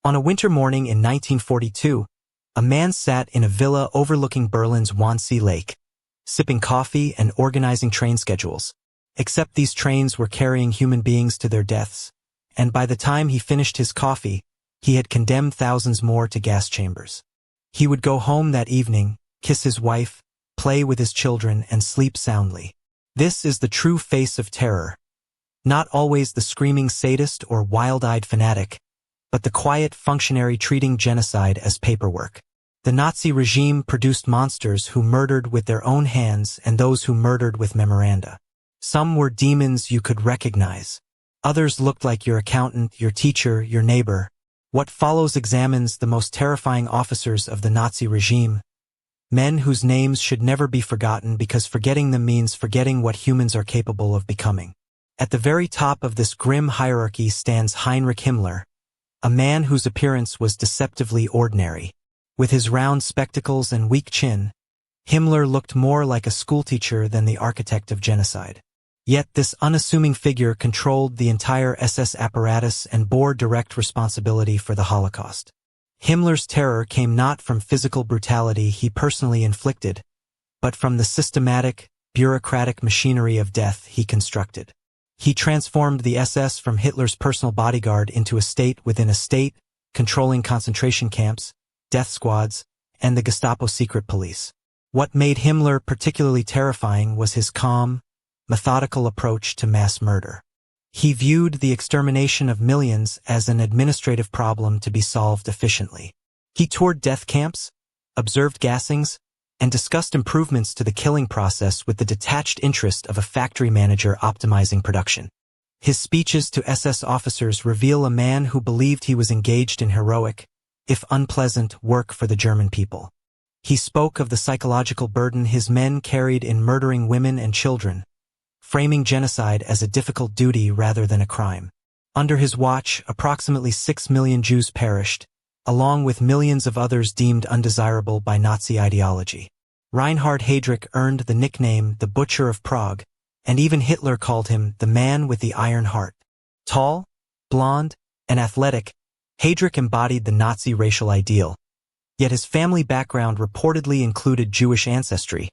On a winter morning in 1942, a man sat in a villa overlooking Berlin's Wannsee Lake, sipping coffee and organizing train schedules. Except these trains were carrying human beings to their deaths, and by the time he finished his coffee, he had condemned thousands more to gas chambers. He would go home that evening, kiss his wife, play with his children, and sleep soundly. This is the true face of terror. Not always the screaming sadist or wild-eyed fanatic, but the quiet functionary treating genocide as paperwork. The Nazi regime produced monsters who murdered with their own hands and those who murdered with memoranda. Some were demons you could recognize. Others looked like your accountant, your teacher, your neighbor. What follows examines the most terrifying officers of the Nazi regime, men whose names should never be forgotten because forgetting them means forgetting what humans are capable of becoming. At the very top of this grim hierarchy stands Heinrich Himmler, a man whose appearance was deceptively ordinary. With his round spectacles and weak chin, Himmler looked more like a schoolteacher than the architect of genocide. Yet this unassuming figure controlled the entire SS apparatus and bore direct responsibility for the Holocaust. Himmler's terror came not from physical brutality he personally inflicted, but from the systematic, bureaucratic machinery of death he constructed. He transformed the SS from Hitler's personal bodyguard into a state within a state, controlling concentration camps, death squads, and the Gestapo secret police. What made Himmler particularly terrifying was his calm, methodical approach to mass murder. He viewed the extermination of millions as an administrative problem to be solved efficiently. He toured death camps, observed gassings, and discussed improvements to the killing process with the detached interest of a factory manager optimizing production. His speeches to SS officers reveal a man who believed he was engaged in heroic, if unpleasant, work for the German people. He spoke of the psychological burden his men carried in murdering women and children, framing genocide as a difficult duty rather than a crime. Under his watch, approximately 6 million Jews perished, along with millions of others deemed undesirable by Nazi ideology. Reinhard Heydrich earned the nickname the Butcher of Prague, and even Hitler called him the man with the iron heart. Tall, blonde, and athletic, Heydrich embodied the Nazi racial ideal, yet his family background reportedly included Jewish ancestry,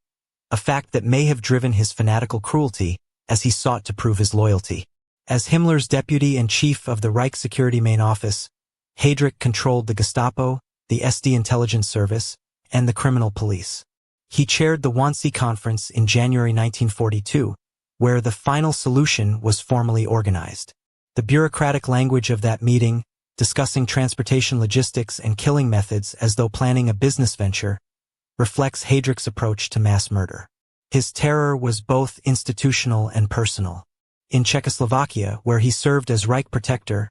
a fact that may have driven his fanatical cruelty as he sought to prove his loyalty. As Himmler's deputy and chief of the Reichssecurity main office, Heydrich controlled the Gestapo, the SD intelligence service, and the criminal police. He chaired the Wannsee Conference in January 1942, where the final solution was formally organized. The bureaucratic language of that meeting, discussing transportation logistics and killing methods as though planning a business venture, reflects Heydrich's approach to mass murder. His terror was both institutional and personal. In Czechoslovakia, where he served as Reich protector,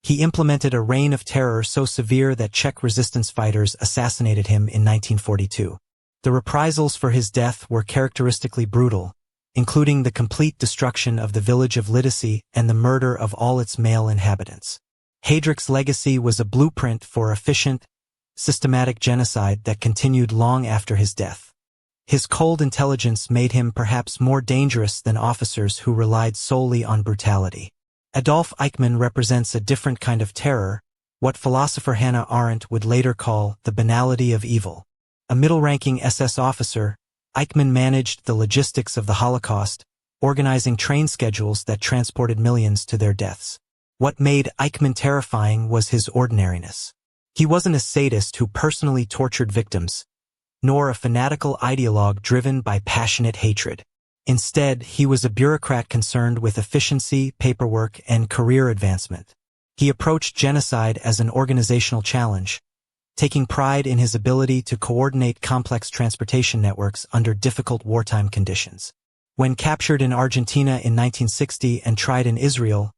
he implemented a reign of terror so severe that Czech resistance fighters assassinated him in 1942. The reprisals for his death were characteristically brutal, including the complete destruction of the village of Lidice and the murder of all its male inhabitants. Heydrich's legacy was a blueprint for efficient, systematic genocide that continued long after his death. His cold intelligence made him perhaps more dangerous than officers who relied solely on brutality. Adolf Eichmann represents a different kind of terror, what philosopher Hannah Arendt would later call the banality of evil. A middle-ranking SS officer, Eichmann managed the logistics of the Holocaust, organizing train schedules that transported millions to their deaths. What made Eichmann terrifying was his ordinariness. He wasn't a sadist who personally tortured victims, nor a fanatical ideologue driven by passionate hatred. Instead, he was a bureaucrat concerned with efficiency, paperwork, and career advancement. He approached genocide as an organizational challenge, taking pride in his ability to coordinate complex transportation networks under difficult wartime conditions. When captured in Argentina in 1960 and tried in Israel,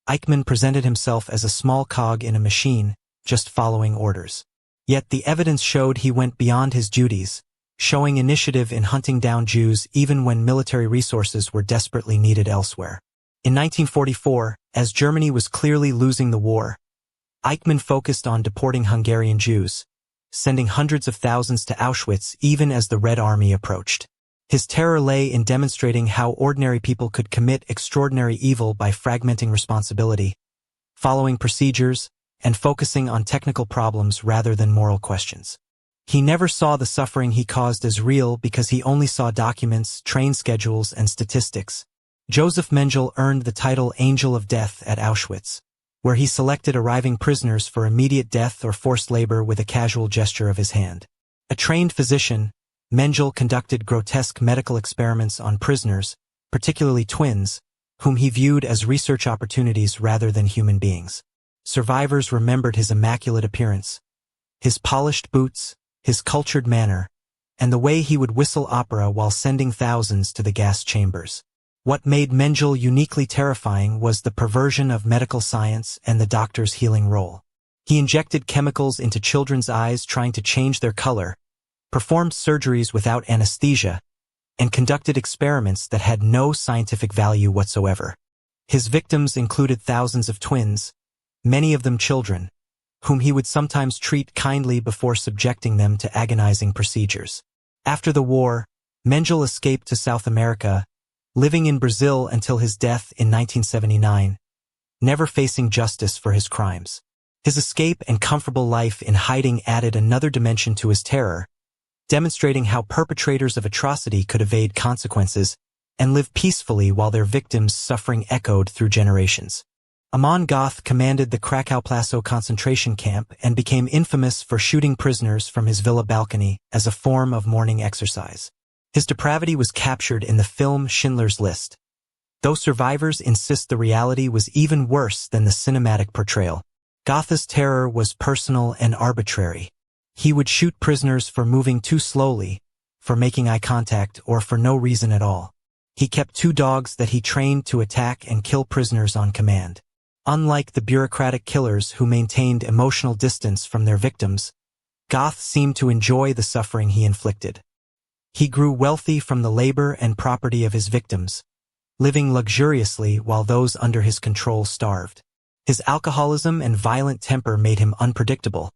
Eichmann presented himself as a small cog in a machine, just following orders. Yet the evidence showed he went beyond his duties, showing initiative in hunting down Jews even when military resources were desperately needed elsewhere. In 1944, as Germany was clearly losing the war, Eichmann focused on deporting Hungarian Jews, sending hundreds of thousands to Auschwitz even as the Red Army approached. His terror lay in demonstrating how ordinary people could commit extraordinary evil by fragmenting responsibility, following procedures, and focusing on technical problems rather than moral questions. He never saw the suffering he caused as real because he only saw documents, train schedules, and statistics. Josef Mengele earned the title Angel of Death at Auschwitz, where he selected arriving prisoners for immediate death or forced labor with a casual gesture of his hand. A trained physician, Mengele conducted grotesque medical experiments on prisoners, particularly twins, whom he viewed as research opportunities rather than human beings. Survivors remembered his immaculate appearance, his polished boots, his cultured manner, and the way he would whistle opera while sending thousands to the gas chambers. What made Mengele uniquely terrifying was the perversion of medical science and the doctor's healing role. He injected chemicals into children's eyes trying to change their color, performed surgeries without anesthesia, and conducted experiments that had no scientific value whatsoever. His victims included thousands of twins, many of them children, whom he would sometimes treat kindly before subjecting them to agonizing procedures. After the war, Mengele escaped to South America, living in Brazil until his death in 1979, never facing justice for his crimes. His escape and comfortable life in hiding added another dimension to his terror, demonstrating how perpetrators of atrocity could evade consequences and live peacefully while their victims' suffering echoed through generations. Amon Göth commanded the Krakow Płaszów concentration camp and became infamous for shooting prisoners from his villa balcony as a form of mourning exercise. His depravity was captured in the film Schindler's List, though survivors insist the reality was even worse than the cinematic portrayal. Göth's terror was personal and arbitrary. He would shoot prisoners for moving too slowly, for making eye contact, or for no reason at all. He kept 2 dogs that he trained to attack and kill prisoners on command. Unlike the bureaucratic killers who maintained emotional distance from their victims, Göth seemed to enjoy the suffering he inflicted. He grew wealthy from the labor and property of his victims, living luxuriously while those under his control starved. His alcoholism and violent temper made him unpredictable,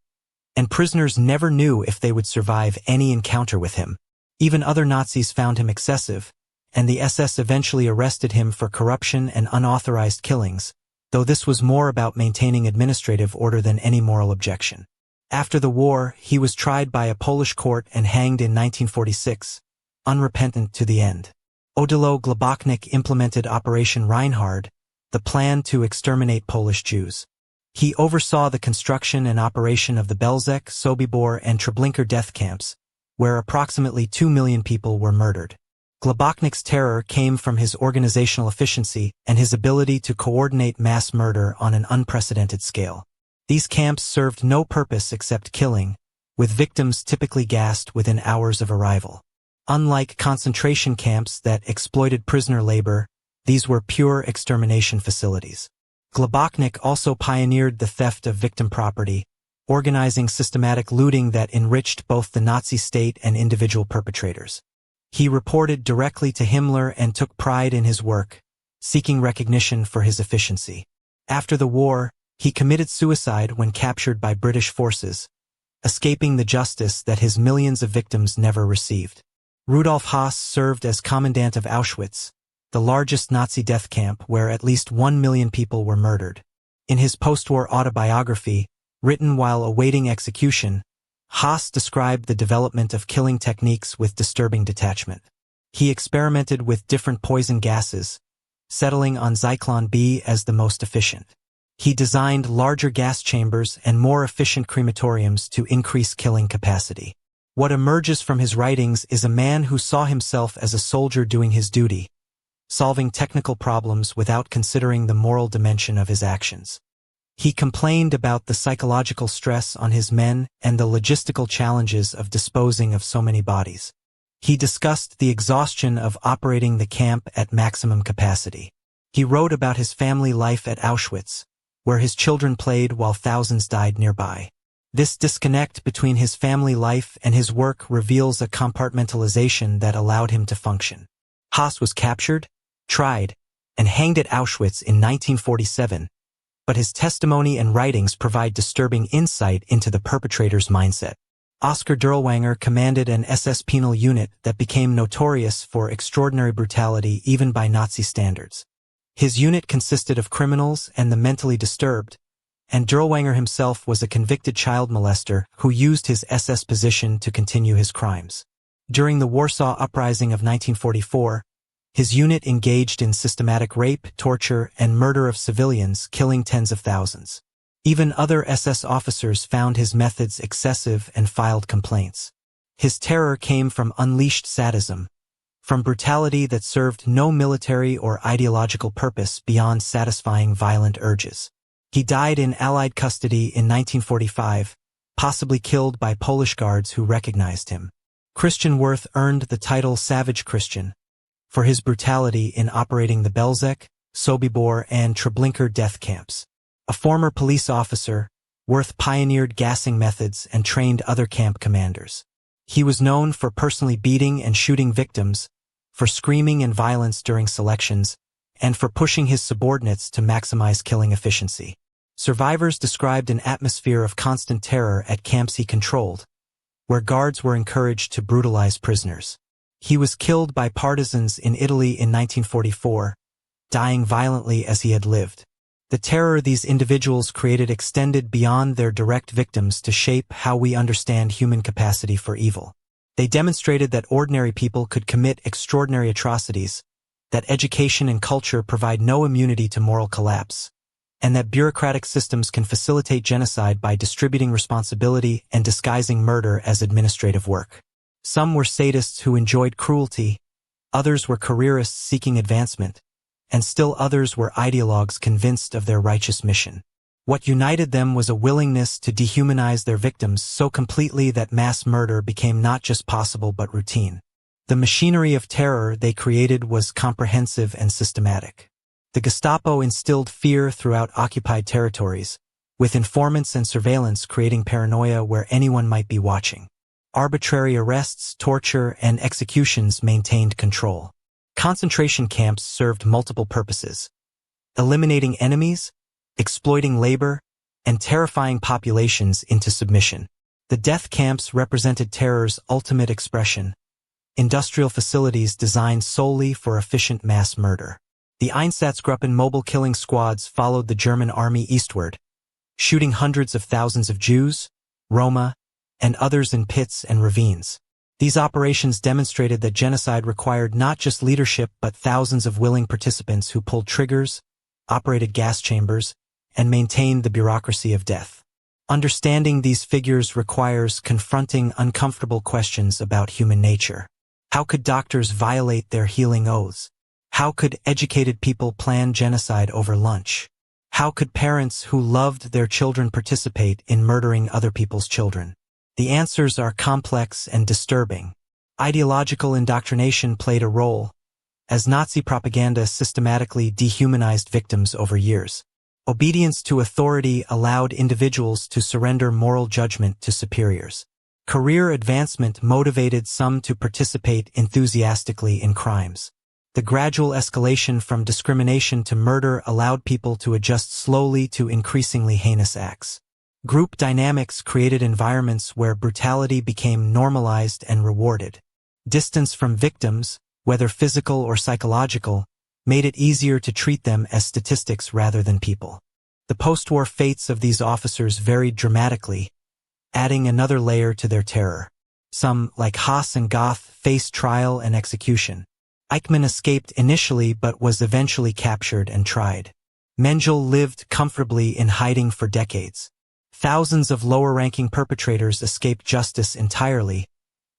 and prisoners never knew if they would survive any encounter with him. Even other Nazis found him excessive, and the SS eventually arrested him for corruption and unauthorized killings, though this was more about maintaining administrative order than any moral objection. After the war, he was tried by a Polish court and hanged in 1946, unrepentant to the end. Odilo Globoknik implemented Operation Reinhard, the plan to exterminate Polish Jews. He oversaw the construction and operation of the Belzec, Sobibor, and Treblinka death camps, where approximately 2 million people were murdered. Globoknik's terror came from his organizational efficiency and his ability to coordinate mass murder on an unprecedented scale. These camps served no purpose except killing, with victims typically gassed within hours of arrival. Unlike concentration camps that exploited prisoner labor, these were pure extermination facilities. Globoknik also pioneered the theft of victim property, organizing systematic looting that enriched both the Nazi state and individual perpetrators. He reported directly to Himmler and took pride in his work, seeking recognition for his efficiency. After the war, he committed suicide when captured by British forces, escaping the justice that his millions of victims never received. Rudolf Höss served as commandant of Auschwitz, the largest Nazi death camp where at least 1 million people were murdered. In his post-war autobiography, written while awaiting execution, Höss described the development of killing techniques with disturbing detachment. He experimented with different poison gases, settling on Zyklon B as the most efficient. He designed larger gas chambers and more efficient crematoriums to increase killing capacity. What emerges from his writings is a man who saw himself as a soldier doing his duty, solving technical problems without considering the moral dimension of his actions. He complained about the psychological stress on his men and the logistical challenges of disposing of so many bodies. He discussed the exhaustion of operating the camp at maximum capacity. He wrote about his family life at Auschwitz, where his children played while thousands died nearby. This disconnect between his family life and his work reveals a compartmentalization that allowed him to function. Höss was captured, tried, and hanged at Auschwitz in 1947, but his testimony and writings provide disturbing insight into the perpetrator's mindset. Oskar Dirlewanger commanded an SS penal unit that became notorious for extraordinary brutality even by Nazi standards. His unit consisted of criminals and the mentally disturbed, and Dirlewanger himself was a convicted child molester who used his SS position to continue his crimes. During the Warsaw Uprising of 1944, his unit engaged in systematic rape, torture, and murder of civilians, killing tens of thousands. Even other SS officers found his methods excessive and filed complaints. His terror came from unleashed sadism, from brutality that served no military or ideological purpose beyond satisfying violent urges. He died in Allied custody in 1945, possibly killed by Polish guards who recognized him. Christian Worth earned the title Savage Christian for his brutality in operating the Belzec, Sobibor, and Treblinka death camps. A former police officer, Worth pioneered gassing methods and trained other camp commanders. He was known for personally beating and shooting victims, for screaming and violence during selections, and for pushing his subordinates to maximize killing efficiency. Survivors described an atmosphere of constant terror at camps he controlled, where guards were encouraged to brutalize prisoners. He was killed by partisans in Italy in 1944, dying violently as he had lived. The terror these individuals created extended beyond their direct victims to shape how we understand human capacity for evil. They demonstrated that ordinary people could commit extraordinary atrocities, that education and culture provide no immunity to moral collapse, and that bureaucratic systems can facilitate genocide by distributing responsibility and disguising murder as administrative work. Some were sadists who enjoyed cruelty, others were careerists seeking advancement, and still others were ideologues convinced of their righteous mission. What united them was a willingness to dehumanize their victims so completely that mass murder became not just possible but routine. The machinery of terror they created was comprehensive and systematic. The Gestapo instilled fear throughout occupied territories, with informants and surveillance creating paranoia where anyone might be watching. Arbitrary arrests, torture, and executions maintained control. Concentration camps served multiple purposes: eliminating enemies, exploiting labor, and terrifying populations into submission. The death camps represented terror's ultimate expression: industrial facilities designed solely for efficient mass murder. The Einsatzgruppen mobile killing squads followed the German army eastward, shooting hundreds of thousands of Jews, Roma, and others in pits and ravines. These operations demonstrated that genocide required not just leadership but thousands of willing participants who pulled triggers, operated gas chambers, and maintained the bureaucracy of death. Understanding these figures requires confronting uncomfortable questions about human nature. How could doctors violate their healing oaths? How could educated people plan genocide over lunch? How could parents who loved their children participate in murdering other people's children? The answers are complex and disturbing. Ideological indoctrination played a role, as Nazi propaganda systematically dehumanized victims over years. Obedience to authority allowed individuals to surrender moral judgment to superiors. Career advancement motivated some to participate enthusiastically in crimes. The gradual escalation from discrimination to murder allowed people to adjust slowly to increasingly heinous acts. Group dynamics created environments where brutality became normalized and rewarded. Distance from victims, whether physical or psychological, made it easier to treat them as statistics rather than people. The post-war fates of these officers varied dramatically, adding another layer to their terror. Some, like Höss and Göth, faced trial and execution. Eichmann escaped initially but was eventually captured and tried. Mengele lived comfortably in hiding for decades. Thousands of lower-ranking perpetrators escaped justice entirely,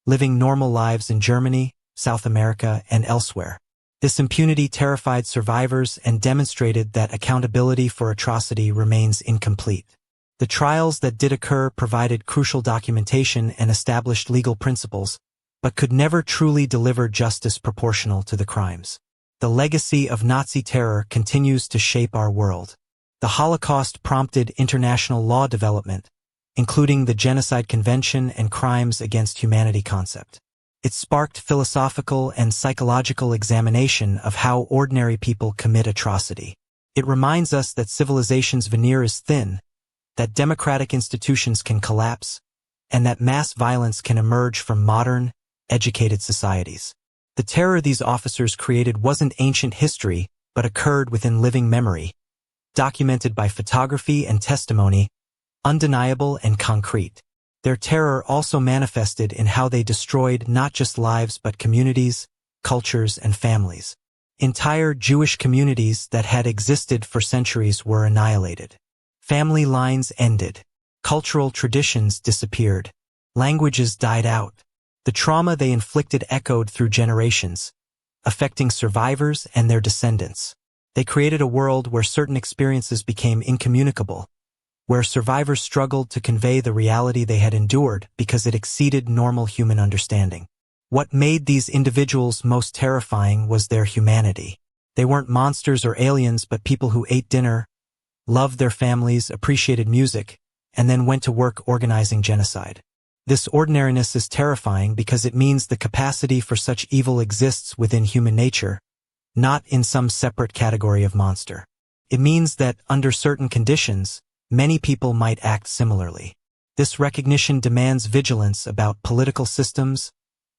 living normal lives in Germany, South America, and elsewhere. This impunity terrified survivors and demonstrated that accountability for atrocity remains incomplete. The trials that did occur provided crucial documentation and established legal principles, but could never truly deliver justice proportional to the crimes. The legacy of Nazi terror continues to shape our world. The Holocaust prompted international law development, including the Genocide Convention and Crimes Against Humanity concept. It sparked philosophical and psychological examination of how ordinary people commit atrocity. It reminds us that civilization's veneer is thin, that democratic institutions can collapse, and that mass violence can emerge from modern, educated societies. The terror these officers created wasn't ancient history, but occurred within living memory, documented by photography and testimony, undeniable and concrete. Their terror also manifested in how they destroyed not just lives but communities, cultures, and families. Entire Jewish communities that had existed for centuries were annihilated. Family lines ended. Cultural traditions disappeared. Languages died out. The trauma they inflicted echoed through generations, affecting survivors and their descendants. They created a world where certain experiences became incommunicable, where survivors struggled to convey the reality they had endured because it exceeded normal human understanding. What made these individuals most terrifying was their humanity. They weren't monsters or aliens, but people who ate dinner, loved their families, appreciated music, and then went to work organizing genocide. This ordinariness is terrifying because it means the capacity for such evil exists within human nature, not in some separate category of monster. It means that, under certain conditions, many people might act similarly. This recognition demands vigilance about political systems,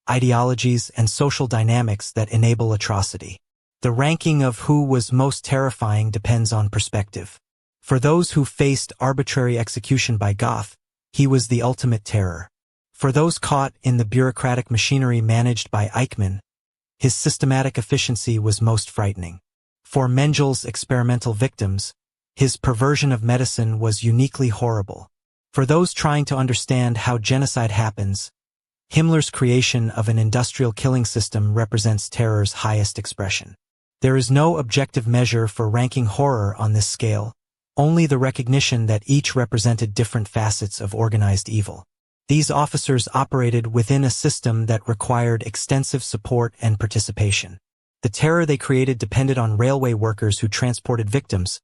ideologies, and social dynamics that enable atrocity. The ranking of who was most terrifying depends on perspective. For those who faced arbitrary execution by Göth, he was the ultimate terror. For those caught in the bureaucratic machinery managed by Eichmann, his systematic efficiency was most frightening. For Mengele's experimental victims, his perversion of medicine was uniquely horrible. For those trying to understand how genocide happens, Himmler's creation of an industrial killing system represents terror's highest expression. There is no objective measure for ranking horror on this scale, only the recognition that each represented different facets of organized evil. These officers operated within a system that required extensive support and participation. The terror they created depended on railway workers who transported victims,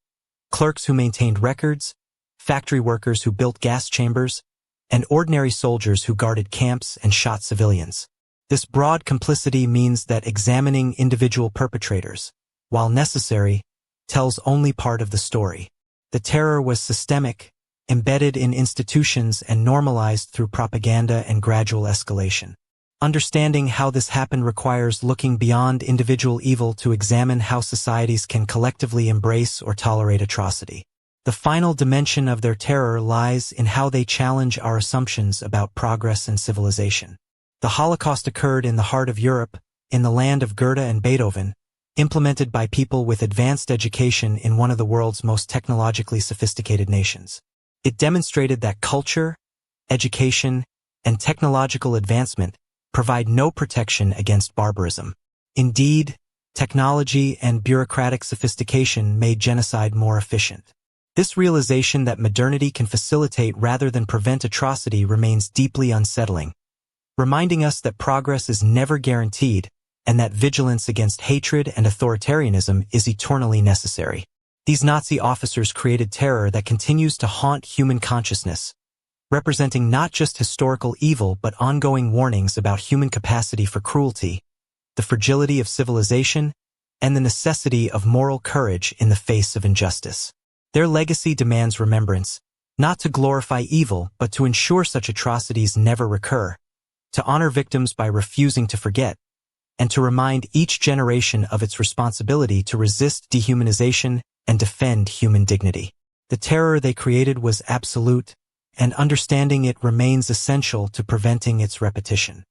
clerks who maintained records, factory workers who built gas chambers, and ordinary soldiers who guarded camps and shot civilians. This broad complicity means that examining individual perpetrators, while necessary, tells only part of the story. The terror was systemic, embedded in institutions, and normalized through propaganda and gradual escalation. Understanding how this happened requires looking beyond individual evil to examine how societies can collectively embrace or tolerate atrocity. The final dimension of their terror lies in how they challenge our assumptions about progress and civilization. The Holocaust occurred in the heart of Europe, in the land of Goethe and Beethoven, implemented by people with advanced education in one of the world's most technologically sophisticated nations. It demonstrated that culture, education, and technological advancement provide no protection against barbarism. Indeed, technology and bureaucratic sophistication made genocide more efficient. This realization that modernity can facilitate rather than prevent atrocity remains deeply unsettling, reminding us that progress is never guaranteed and that vigilance against hatred and authoritarianism is eternally necessary. These Nazi officers created terror that continues to haunt human consciousness, representing not just historical evil but ongoing warnings about human capacity for cruelty, the fragility of civilization, and the necessity of moral courage in the face of injustice. Their legacy demands remembrance, not to glorify evil but to ensure such atrocities never recur, to honor victims by refusing to forget, and to remind each generation of its responsibility to resist dehumanization and defend human dignity. The terror they created was absolute, and understanding it remains essential to preventing its repetition.